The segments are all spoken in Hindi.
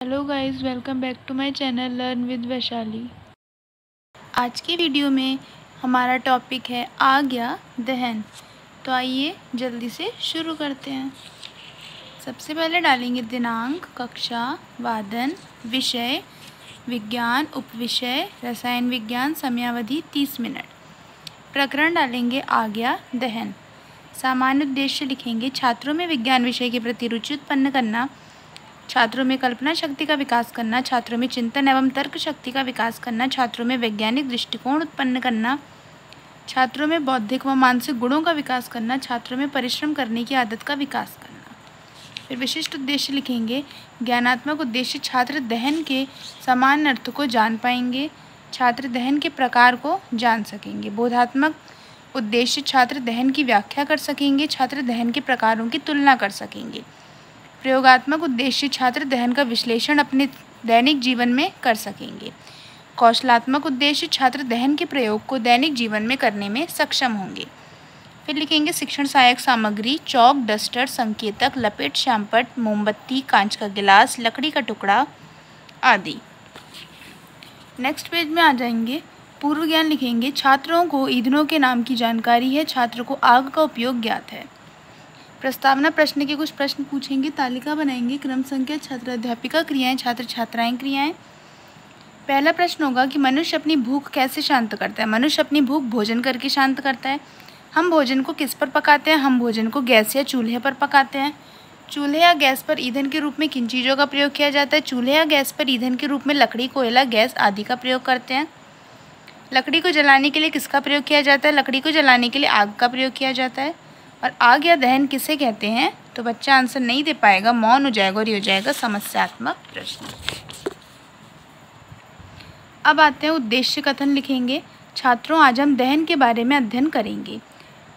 Hello guys, welcome back to my channel learn with Vaishali. आज की वीडियो में हमारा टॉपिक है आज्ञा दहन। तो आइए जल्दी से शुरू करते हैं। सबसे पहले डालेंगे दिनांक, कक्षा, वादन, विषय विज्ञान, उपविषय रसायन विज्ञान, समयावधि 30 मिनट। प्रकरण डालेंगे आज्ञा दहन। सामान्य उद्देश्य लिखेंगे छात्रों में विज्ञान विषय के प्रति रुचि उत्पन्न करना, छात्रों में कल्पना शक्ति का विकास करना, छात्रों में चिंतन एवं तर्क शक्ति का विकास करना, छात्रों में वैज्ञानिक दृष्टिकोण उत्पन्न करना, छात्रों में बौद्धिक व मानसिक गुणों का विकास करना, छात्रों में परिश्रम करने की आदत का विकास करना। फिर विशिष्ट उद्देश्य लिखेंगे ज्ञानात्मक उद्देश्य छात्र दहन के समान अर्थ को जान पाएंगे, छात्र दहन के प्रकार को जान सकेंगे। बोधात्मक उद्देश्य छात्र दहन की व्याख्या कर सकेंगे, छात्र दहन के प्रकारों की तुलना कर सकेंगे। प्रयोगात्मक उद्देश्य छात्र दहन का विश्लेषण अपने दैनिक जीवन में कर सकेंगे। कौशलात्मक उद्देश्य छात्र दहन के प्रयोग को दैनिक जीवन में करने में सक्षम होंगे। फिर लिखेंगे शिक्षण सहायक सामग्री चौक, डस्टर, संकेतक, लपेट, श्यामपट्ट, मोमबत्ती, कांच का गिलास, लकड़ी का टुकड़ा आदि। नेक्स्ट पेज में आ जाएंगे। पूर्व ज्ञान लिखेंगे छात्रों को ईंधनों के नाम की जानकारी है, छात्र को आग का उपयोग ज्ञात है। प्रस्तावना प्रश्न के कुछ प्रश्न पूछेंगे, तालिका बनाएंगे, क्रम संख्या, छात्र अध्यापिका क्रियाएं, छात्र छात्राएं क्रियाएं। पहला प्रश्न होगा कि मनुष्य अपनी भूख कैसे शांत करता है। मनुष्य अपनी भूख भोजन करके शांत करता है। हम भोजन को किस पर पकाते हैं? हम भोजन को गैस या चूल्हे पर पकाते हैं। चूल्हे या गैस पर ईंधन के रूप में किन चीज़ों का प्रयोग किया जाता है? चूल्हे या गैस पर ईंधन के रूप में लकड़ी, कोयला, गैस आदि का प्रयोग करते हैं। लकड़ी को जलाने के लिए किसका प्रयोग किया जाता है? लकड़ी को जलाने के लिए आग का प्रयोग किया जाता है। और आग या दहन किसे कहते हैं? तो बच्चा आंसर नहीं दे पाएगा, मौन हो जाएगा और ये हो जाएगा समस्यात्मक प्रश्न। अब आते हैं उद्देश्य कथन लिखेंगे। छात्रों, आज हम दहन के बारे में अध्ययन करेंगे।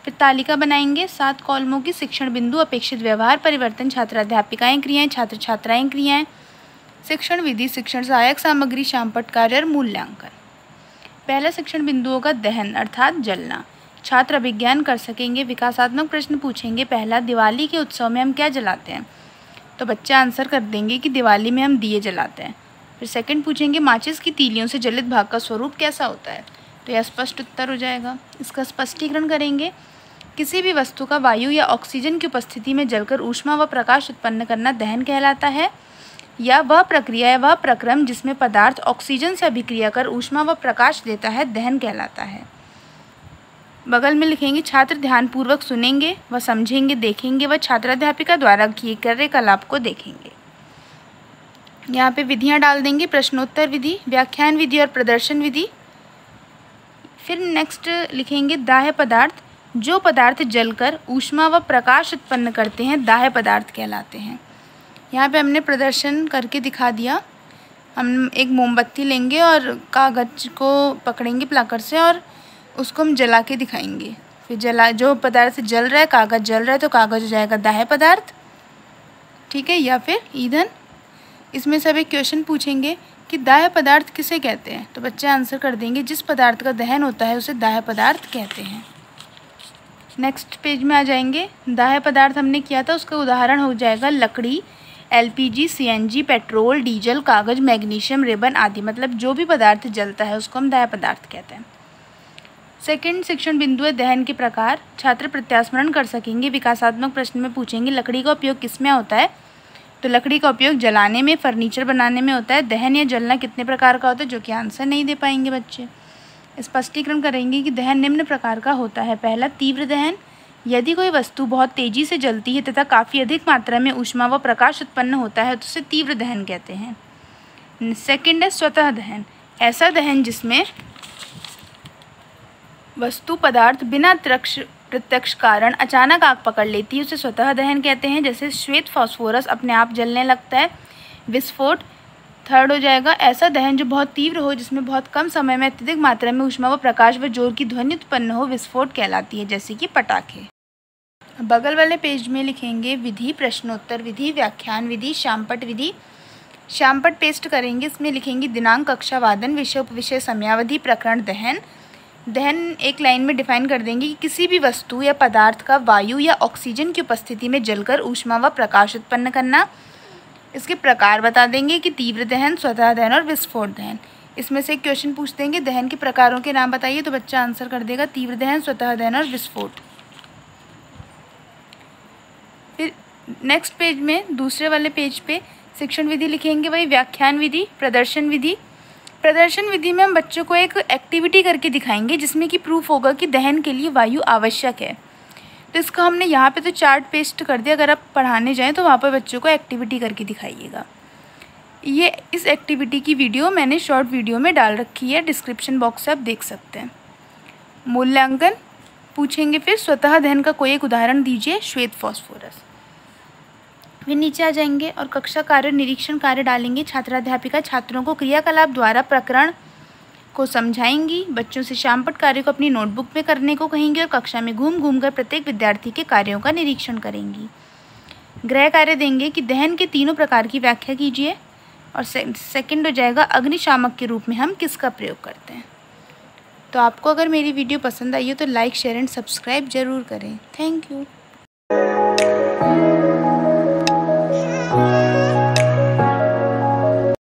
फिर तालिका बनाएंगे, 7 कॉलमों की शिक्षण बिंदु, अपेक्षित व्यवहार परिवर्तन, छात्र अध्यापिकाएं क्रियाएं, छात्र छात्राएं क्रियाएं, शिक्षण विधि, शिक्षण सहायक सामग्री, श्यामपट्ट कार्य और मूल्यांकन। पहला शिक्षण बिंदु होगा दहन अर्थात जलना। छात्र अभिज्ञान कर सकेंगे। विकासात्मक प्रश्न पूछेंगे। पहला, दिवाली के उत्सव में हम क्या जलाते हैं? तो बच्चे आंसर कर देंगे कि दिवाली में हम दिए जलाते हैं। फिर सेकंड पूछेंगे माचिस की तीलियों से जलित भाग का स्वरूप कैसा होता है? तो यह स्पष्ट उत्तर हो जाएगा। इसका स्पष्टीकरण करेंगे। किसी भी वस्तु का वायु या ऑक्सीजन की उपस्थिति में जलकर ऊष्मा व प्रकाश उत्पन्न करना दहन कहलाता है, या वह प्रक्रिया या वह प्रक्रम जिसमें पदार्थ ऑक्सीजन से अभिक्रिया कर ऊष्मा व प्रकाश देता है दहन कहलाता है। बगल में लिखेंगे छात्र ध्यानपूर्वक सुनेंगे व समझेंगे, देखेंगे व छात्राध्यापिका द्वारा किए क्रियाकलाप को देखेंगे। यहाँ पे विधियाँ डाल देंगे, प्रश्नोत्तर विधि, व्याख्यान विधि और प्रदर्शन विधि। फिर नेक्स्ट लिखेंगे दाह्य पदार्थ, जो पदार्थ जलकर ऊष्मा व प्रकाश उत्पन्न करते हैं दाह्य पदार्थ कहलाते हैं। यहाँ पे हमने प्रदर्शन करके दिखा दिया। हम एक मोमबत्ती लेंगे और कागज को पकड़ेंगे प्लाकर से और उसको हम जला के दिखाएंगे। फिर जो पदार्थ जल रहा है, कागज़ जल रहा है, तो कागज़ हो जाएगा दाह्य पदार्थ, ठीक है, या फिर ईंधन। इसमें सब एक क्वेश्चन पूछेंगे कि दाह्य पदार्थ किसे कहते हैं? तो बच्चे आंसर कर देंगे जिस पदार्थ का दहन होता है उसे दाह्य पदार्थ कहते हैं। नेक्स्ट पेज में आ जाएंगे। दाह्य पदार्थ हमने किया था, उसका उदाहरण हो जाएगा लकड़ी, LPG, CNG, पेट्रोल, डीजल, कागज़, मैग्नीशियम, रिबन आदि। मतलब जो भी पदार्थ जलता है उसको हम दाह्य पदार्थ कहते हैं। सेकंड शिक्षण बिंदु है दहन के प्रकार। छात्र प्रत्यास्मरण कर सकेंगे। विकासात्मक प्रश्न में पूछेंगे लकड़ी का उपयोग किस में होता है? तो लकड़ी का उपयोग जलाने में, फर्नीचर बनाने में होता है। दहन या जलना कितने प्रकार का होता है? जो कि आंसर नहीं दे पाएंगे बच्चे। स्पष्टीकरण करेंगे कि दहन निम्न प्रकार का होता है। पहला, तीव्र दहन, यदि कोई वस्तु बहुत तेजी से जलती है तथा काफ़ी अधिक मात्रा में ऊष्मा व प्रकाश उत्पन्न होता है तो उसे तीव्र दहन कहते हैं। सेकेंड है स्वतः दहन, ऐसा दहन जिसमें वस्तु पदार्थ बिना प्रत्यक्ष कारण अचानक आग पकड़ लेती है उसे स्वतः दहन कहते हैं। जैसे श्वेत फास्फोरस अपने आप जलने लगता है। विस्फोट। थर्ड हो जाएगा ऐसा दहन जो बहुत तीव्र हो, जिसमें बहुत कम समय में अत्यधिक मात्रा में ऊष्मा व प्रकाश व जोर की ध्वनि उत्पन्न हो, विस्फोट कहलाती है, जैसे कि पटाखे। बगल वाले पेज में लिखेंगे विधि, प्रश्नोत्तर विधि, व्याख्यान विधि, श्यामपट्ट विधि। श्यामपट्ट पेस्ट करेंगे, इसमें लिखेंगे दिनांक, कक्षा, वादन, विषय, उपविषय, समयावधि, प्रकरण, दहन। दहन एक लाइन में डिफाइन कर देंगे कि किसी भी वस्तु या पदार्थ का वायु या ऑक्सीजन की उपस्थिति में जलकर ऊष्मा व प्रकाश उत्पन्न करना। इसके प्रकार बता देंगे कि तीव्र दहन, स्वतः दहन और विस्फोट दहन। इसमें से एक क्वेश्चन पूछ देंगे दहन के प्रकारों के नाम बताइए, तो बच्चा आंसर कर देगा तीव्र दहन, स्वतः दहन और विस्फोट। फिर नेक्स्ट पेज में, दूसरे वाले पेज पे शिक्षण विधि लिखेंगे, वही व्याख्यान विधि, प्रदर्शन विधि। प्रदर्शन विधि में हम बच्चों को एक एक्टिविटी करके दिखाएंगे जिसमें कि प्रूफ होगा कि दहन के लिए वायु आवश्यक है। तो इसका हमने यहाँ पे तो चार्ट पेस्ट कर दिया, अगर आप पढ़ाने जाएं तो वहाँ पर बच्चों को एक्टिविटी करके दिखाइएगा। ये इस एक्टिविटी की वीडियो मैंने शॉर्ट वीडियो में डाल रखी है, डिस्क्रिप्शन बॉक्स से आप देख सकते हैं। मूल्यांकन पूछेंगे, फिर स्वतः दहन का कोई एक उदाहरण दीजिए, श्वेत फॉस्फोरस। फिर नीचे आ जाएंगे और कक्षा कार्य, निरीक्षण कार्य डालेंगे। छात्राध्यापिका छात्रों को क्रियाकलाप द्वारा प्रकरण को समझाएंगी। बच्चों से शामपट कार्य को अपनी नोटबुक में करने को कहेंगे और कक्षा में घूम घूम कर प्रत्येक विद्यार्थी के कार्यों का निरीक्षण करेंगी। गृह कार्य देंगे कि दहन के तीनों प्रकार की व्याख्या कीजिए, और सेकंड हो जाएगा अग्निशामक के रूप में हम किसका प्रयोग करते हैं। तो आपको अगर मेरी वीडियो पसंद आई हो तो लाइक, शेयर एंड सब्सक्राइब ज़रूर करें। Thank you.